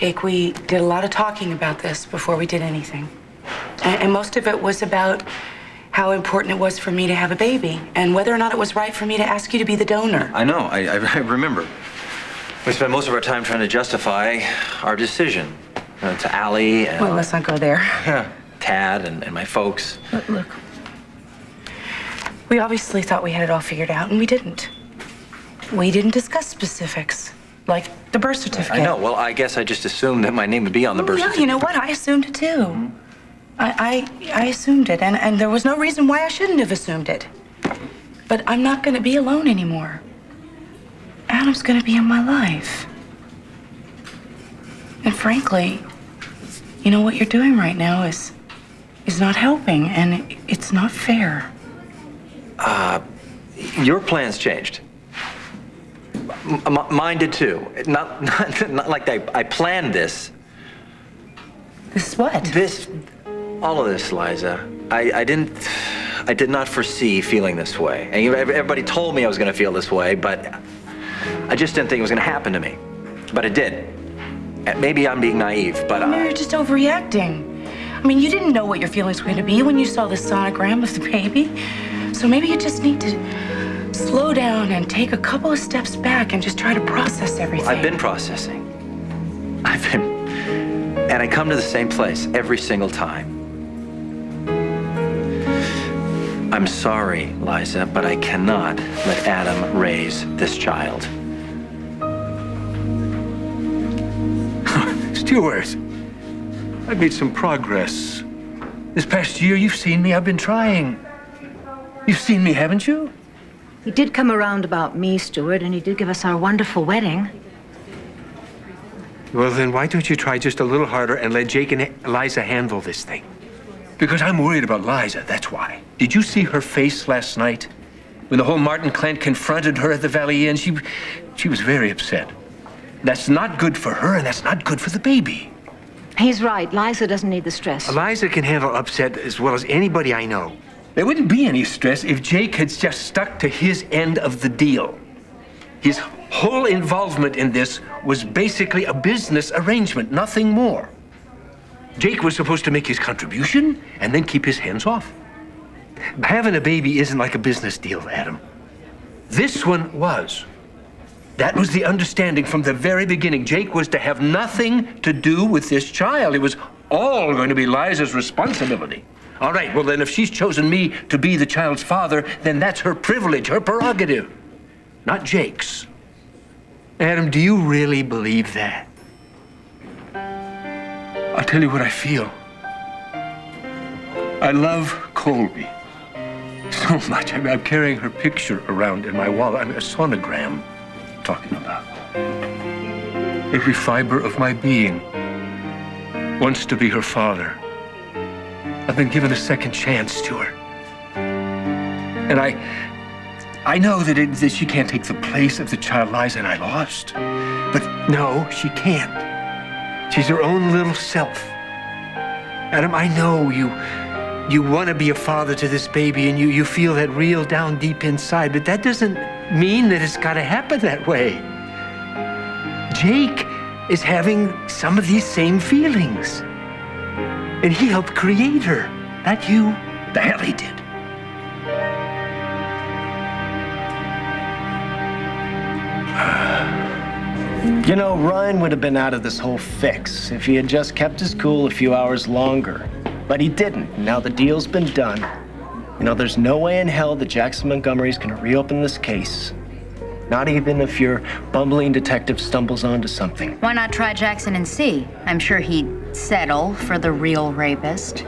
Jake, we did a lot of talking about this before we did anything. And most of it was about how important it was for me to have a baby and whether or not it was right for me to ask you to be the donor. I know. I remember. We spent most of our time trying to justify our decision to Allie and... Well, let's not go there. Yeah, Tad and my folks. Look, we obviously thought we had it all figured out, and we didn't. We didn't discuss specifics, like the birth certificate. I know. Well, I guess I just assumed that my name would be on the birth certificate. You know what? I assumed it, too. I assumed it, and there was no reason why I shouldn't have assumed it. But I'm not going to be alone anymore. Adam's going to be in my life. And frankly, you know, what you're doing right now is not helping, and it's not fair. Your plans changed. Mine did too. Not like I planned this. This what? All of this, Liza. I did not foresee feeling this way. And everybody told me I was going to feel this way, but I just didn't think it was going to happen to me. But it did. Maybe I'm being naive, but You're just overreacting. I mean, you didn't know what your feelings were going to be when you saw the sonogram of the baby. So maybe you just need to slow down and take a couple of steps back and just try to process everything. I've been processing. And I come to the same place every single time. I'm sorry, Liza, but I cannot let Adam raise this child. Stuart, I've made some progress. This past year, you've seen me. I've been trying. You've seen me, haven't you? He did come around about me, Stuart, and he did give us our wonderful wedding. Well, then why don't you try just a little harder and let Jake and Liza handle this thing? Because I'm worried about Liza, that's why. Did you see her face last night? When the whole Martin clan confronted her at the Valley Inn, she was very upset. That's not good for her, and that's not good for the baby. He's right. Liza doesn't need the stress. Liza can handle upset as well as anybody I know. There wouldn't be any stress if Jake had just stuck to his end of the deal. His whole involvement in this was basically a business arrangement, nothing more. Jake was supposed to make his contribution and then keep his hands off. Having a baby isn't like a business deal, Adam. This one was. That was the understanding from the very beginning. Jake was to have nothing to do with this child. It was all going to be Liza's responsibility. All right, well then if she's chosen me to be the child's father, then that's her privilege, her prerogative, not Jake's. Adam, do you really believe that? I'll tell you what I feel. I love Colby so much. I'm carrying her picture around in my wallet. A sonogram I'm talking about. Every fiber of my being wants to be her father. I've been given a second chance to her. And I know that she can't take the place of the child Liza and I lost. But no, she can't. She's her own little self. Adam, I know you want to be a father to this baby and you feel that real down deep inside, but that doesn't mean that it's got to happen that way. Jake is having some of these same feelings. And he helped create her, not you. The hell he did. You know, Ryan would have been out of this whole fix if he had just kept his cool a few hours longer. But he didn't. Now the deal's been done. You know, there's no way in hell that Jackson Montgomery's gonna reopen this case. Not even if your bumbling detective stumbles onto something. Why not try Jackson and see? I'm sure he'd settle for the real rapist.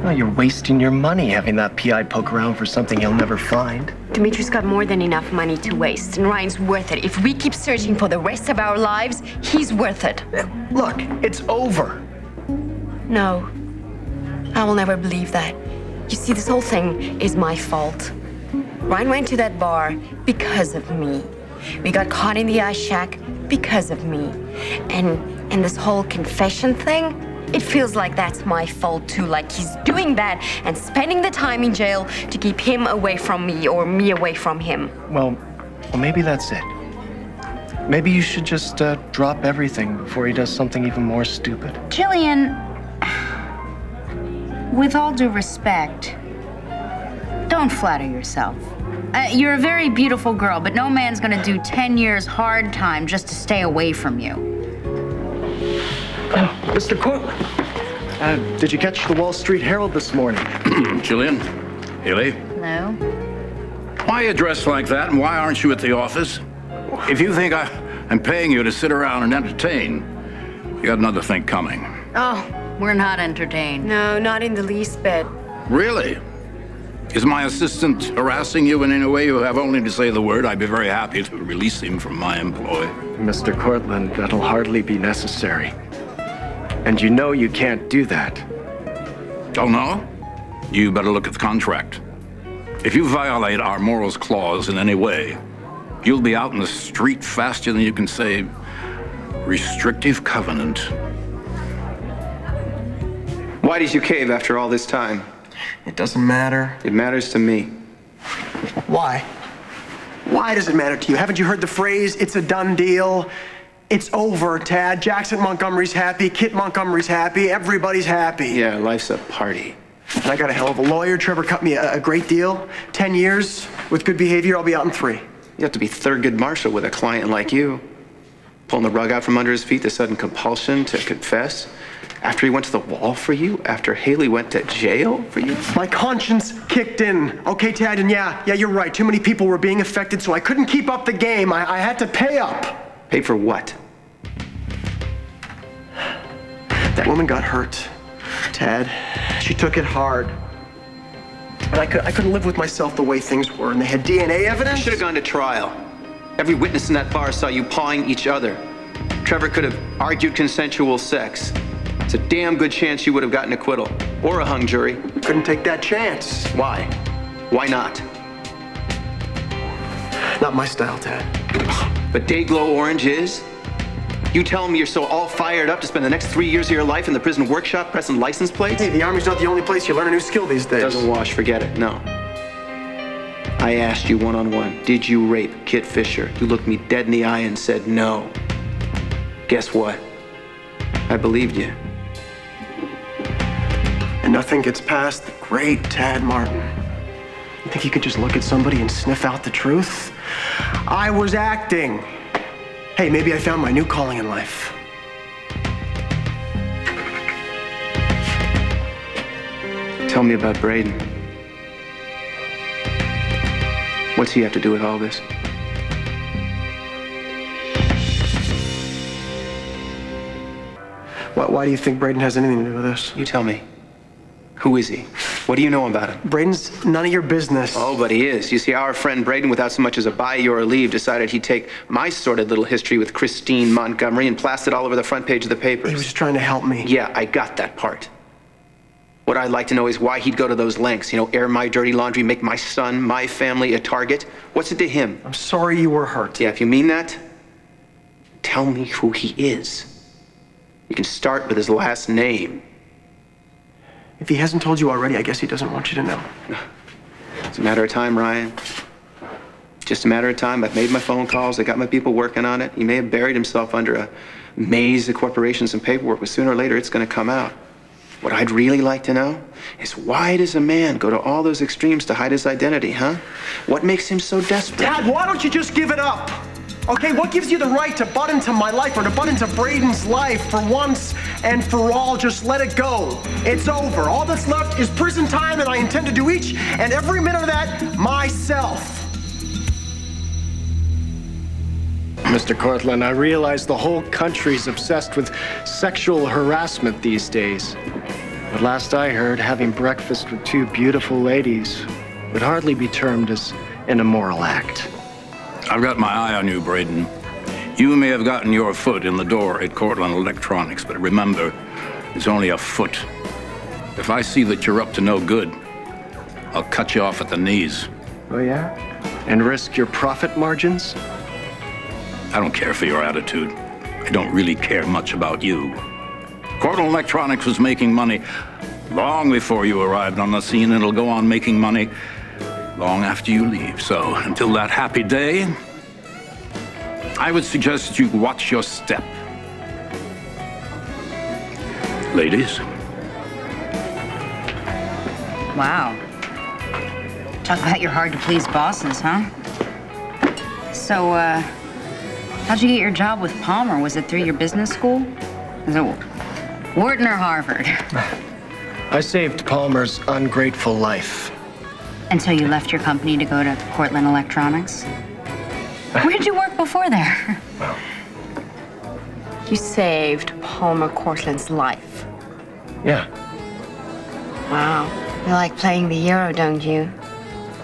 Well, you're wasting your money having that PI poke around for something he'll never find. Dimitri's got more than enough money to waste, and Ryan's worth it. If we keep searching for the rest of our lives, he's worth it. Look, it's over. No, I will never believe that. You see, this whole thing is my fault. Ryan went to that bar because of me. We got caught in the ice shack because of me. And this whole confession thing, it feels like that's my fault too, like he's doing that and spending the time in jail to keep him away from me or me away from him. Well, maybe that's it. Maybe you should just drop everything before he does something even more stupid. Jillian, with all due respect, don't flatter yourself. You're a very beautiful girl, but no man's gonna do 10 years hard time just to stay away from you. Mr. Cortland, did you catch the Wall Street Herald this morning? Jillian, Haley, Hello? why are you dressed like that and why aren't you at the office? If you think I'm paying you to sit around and entertain, you got another thing coming. Oh, we're not entertained. No, not in the least bit. Really? Is my assistant harassing you in any way? You have only to say the word. I'd be very happy to release him from my employ. Mr. Cortland, that'll hardly be necessary. And you know you can't do that. Oh, no? You better look at the contract. If you violate our morals clause in any way, you'll be out in the street faster than you can say restrictive covenant. Why did you cave after all this time? It doesn't matter. It matters to me. Why? Why does it matter to you? Haven't you heard the phrase, it's a done deal? It's over, Tad. Jackson Montgomery's happy, Kit Montgomery's happy, everybody's happy. Yeah, life's a party. And I got a hell of a lawyer. Trevor cut me a great deal. 10 years. With good behavior, I'll be out in 3. You have to be Thurgood Marshall with a client like you. Pulling the rug out from under his feet, the sudden compulsion to confess. After he went to the wall for you? After Haley went to jail for you? My conscience kicked in. Okay, Tad, and yeah, you're right. Too many people were being affected, so I couldn't keep up the game. I had to pay up. Pay for what? That woman got hurt, Tad. She took it hard. And I couldn't live with myself the way things were, and they had DNA evidence. You should have gone to trial. Every witness in that bar saw you pawing each other. Trevor could have argued consensual sex. It's a damn good chance you would have gotten acquittal. Or a hung jury. Couldn't take that chance. Why? Why not? Not my style, Tad. But Dayglow Orange is? You tell me you're so all fired up to spend the next 3 years of your life in the prison workshop pressing license plates? Hey, the Army's not the only place you learn a new skill these days. Doesn't wash, forget it, no. I asked you one-on-one, did you rape Kit Fisher? You looked me dead in the eye and said no. Guess what? I believed you. And nothing gets past the great Tad Martin. You think you could just look at somebody and sniff out the truth? I was acting. Hey, maybe I found my new calling in life. Tell me about Braden. What's he have to do with all this? Why do you think Braden has anything to do with this? You tell me. Who is he? What do you know about him? Braden's none of your business. Oh, but he is. You see, our friend Braden, without so much as a buy or a leave, decided he'd take my sordid little history with Christine Montgomery and plaster it all over the front page of the papers. He was just trying to help me. Yeah, I got that part. What I'd like to know is why he'd go to those lengths, air my dirty laundry, make my son, my family a target. What's it to him? I'm sorry you were hurt. Yeah, if you mean that, tell me who he is. You can start with his last name. If he hasn't told you already, I guess he doesn't want you to know. It's a matter of time, Ryan. Just a matter of time. I've made my phone calls. I got my people working on it. He may have buried himself under a maze of corporations and paperwork, but sooner or later it's going to come out. What I'd really like to know is why does a man go to all those extremes to hide his identity, huh? What makes him so desperate? Dad, why don't you just give it up? Okay, what gives you the right to butt into my life or to butt into Braden's life for once and for all? Just let it go. It's over. All that's left is prison time, and I intend to do each and every minute of that myself. Mr. Cortland, I realize the whole country's obsessed with sexual harassment these days. But last I heard, having breakfast with 2 beautiful ladies would hardly be termed as an immoral act. I've got my eye on you, Braden. You may have gotten your foot in the door at Cortland Electronics, but remember, it's only a foot. If I see that you're up to no good, I'll cut you off at the knees. Oh, yeah? And risk your profit margins? I don't care for your attitude. I don't really care much about you. Cortland Electronics was making money long before you arrived on the scene, and it'll go on making money long after you leave. So until that happy day, I would suggest that you watch your step. Ladies. Wow. Talk about your hard-to-please bosses, huh? So, how'd you get your job with Palmer? Was it through your business school? Was it Wharton or Harvard? I saved Palmer's ungrateful life. Until you left your company to go to Cortland Electronics? Where'd you work before there? Well, You saved Palmer Cortland's life. yeah. Wow. You like playing the hero, don't you?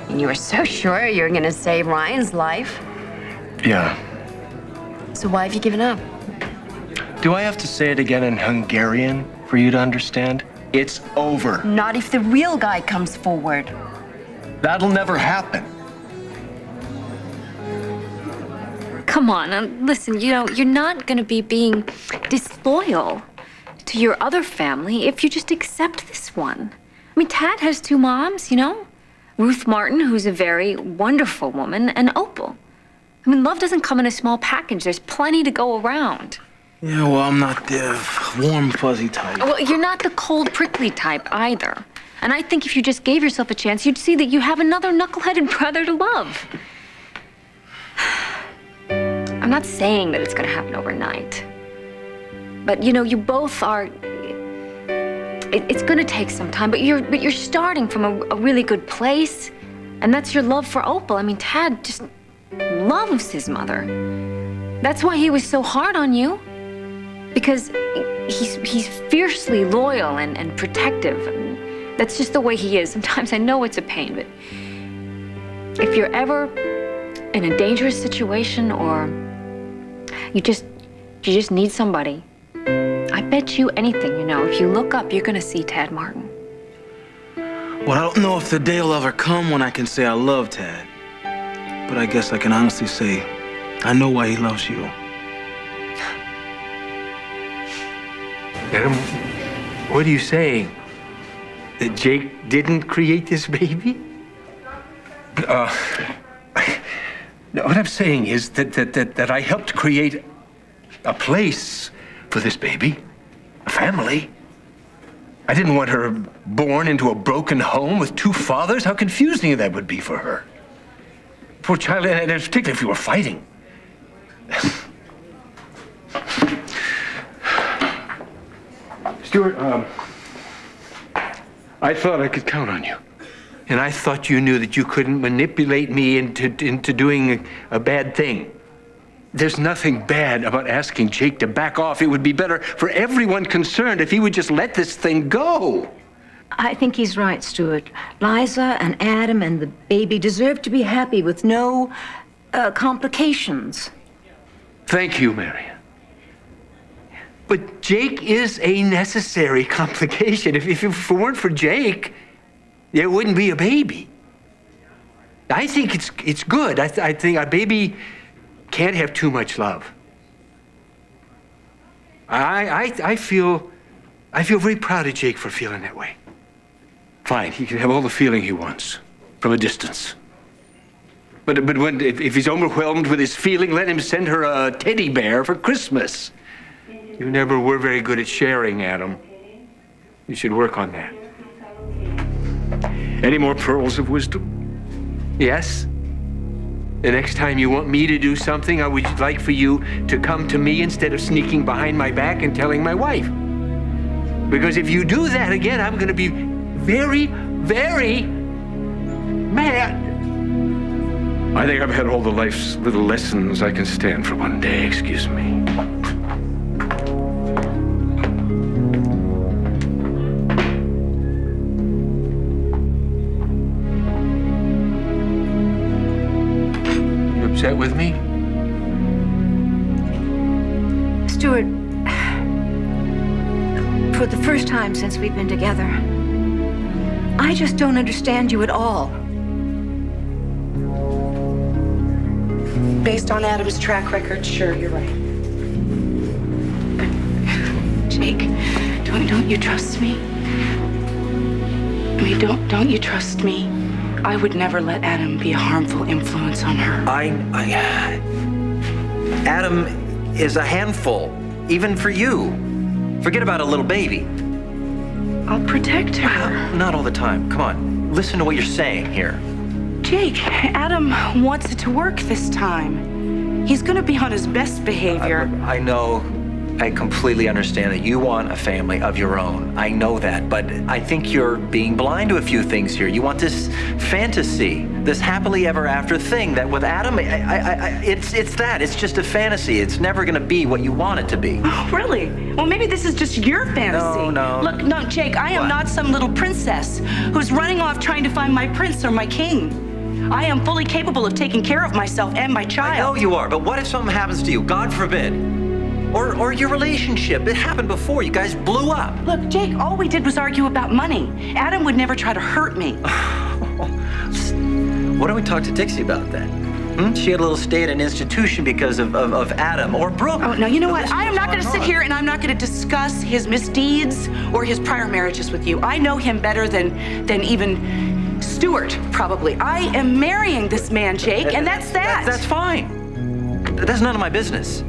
And you were so sure you were gonna save Ryan's life. Yeah. So why have you given up? Do I have to say it again in Hungarian for you to understand? It's over. Not if the real guy comes forward. That'll never happen. Come on, listen, you know, you're not gonna be being disloyal to your other family if you just accept this one. I mean, Tad has two moms, you know? Ruth Martin, who's a very wonderful woman, and Opal. I mean, love doesn't come in a small package. There's plenty to go around. Yeah, well, I'm not the warm, fuzzy type. Well, you're not the cold, prickly type either. And I think if you just gave yourself a chance, you'd see that you have another knuckleheaded brother to love. I'm not saying that it's gonna happen overnight. But, you know, you both are... It's gonna take some time, but you're starting from a really good place. And that's your love for Opal. I mean, Tad just loves his mother. That's why he was so hard on you. Because he's fiercely loyal and protective. And that's just the way he is. Sometimes I know it's a pain, but if you're ever in a dangerous situation or you just need somebody, I bet you anything, you know, if you look up, you're gonna see Tad Martin. Well, I don't know if the day will ever come when I can say I love Tad. But I guess I can honestly say I know why he loves you. Adam, what are you saying? That Jake didn't create this baby? No, what I'm saying is that I helped create a place for this baby, a family. I didn't want her born into a broken home with two fathers. How confusing that would be for her. Poor child, and particularly if we were fighting. Stuart, I thought I could count on you. And I thought you knew that you couldn't manipulate me into doing a bad thing. There's nothing bad about asking Jake to back off. It would be better for everyone concerned if he would just let this thing go. I think he's right, Stuart. Liza and Adam and the baby deserve to be happy with no complications. Thank you, Marion. But Jake is a necessary complication. If it weren't for Jake, there wouldn't be a baby. I think it's good. I think a baby can't have too much love. I feel very proud of Jake for feeling that way. Fine, he can have all the feeling he wants from a distance. But if he's overwhelmed with his feeling, let him send her a teddy bear for Christmas. You never were very good at sharing, Adam. You should work on that. Any more pearls of wisdom? Yes? The next time you want me to do something, I would like for you to come to me instead of sneaking behind my back and telling my wife. Because if you do that again, I'm going to be very, very mad. I think I've had all the life's little lessons I can stand for one day. Excuse me. Upset with me? Stuart, for the first time since we've been together, I just don't understand you at all. Based on Adam's track record, sure, you're right. Jake, don't you trust me? I mean, don't you trust me? I would never let Adam be a harmful influence on her. Adam is a handful, even for you. Forget about a little baby. I'll protect her. Not all the time. Come on, listen to what you're saying here. Jake, Adam wants it to work this time. He's gonna be on his best behavior. I know. I completely understand that you want a family of your own. I know that, but I think you're being blind to a few things here. You want this fantasy, this happily ever after thing that with Adam, it's that. It's just a fantasy. It's never gonna be what you want it to be. Oh, really? Well, maybe this is just your fantasy. No. Look, no, Jake, I am not some little princess who's running off trying to find my prince or my king. I am fully capable of taking care of myself and my child. I know you are, but what if something happens to you? God forbid. Or your relationship. It happened before. You guys blew up. Look, Jake, all we did was argue about money. Adam would never try to hurt me. Why don't we talk to Dixie about that? She had a little stay at an institution because of Adam or Brooke. Oh, no, you know what? I am not going to sit here and I'm not going to discuss his misdeeds or his prior marriages with you. I know him better than even Stuart, probably. I am marrying this man, Jake, and that's that. That's fine. That's none of my business.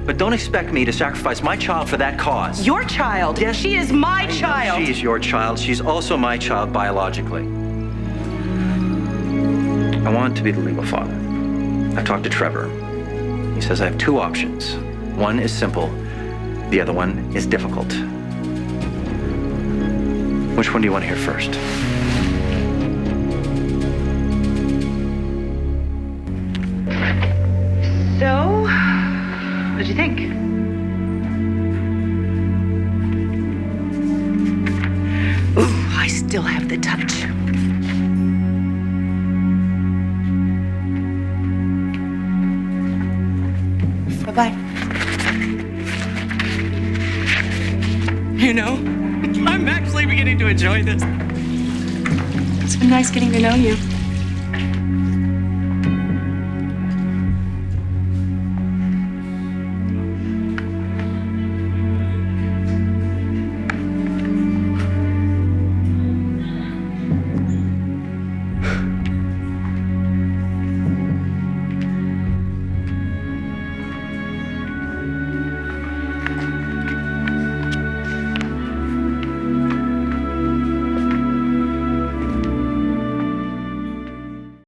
But don't expect me to sacrifice my child for that cause. Your child? Yes. She is my child. She is your child. She's also my child biologically. I want to be the legal father. I've talked to Trevor. He says I have two options. One is simple. The other one is difficult. Which one do you want to hear first? So, what'd you think? Ooh, I still have the touch. Bye-bye. You know, I'm actually beginning to enjoy this. It's been nice getting to know you.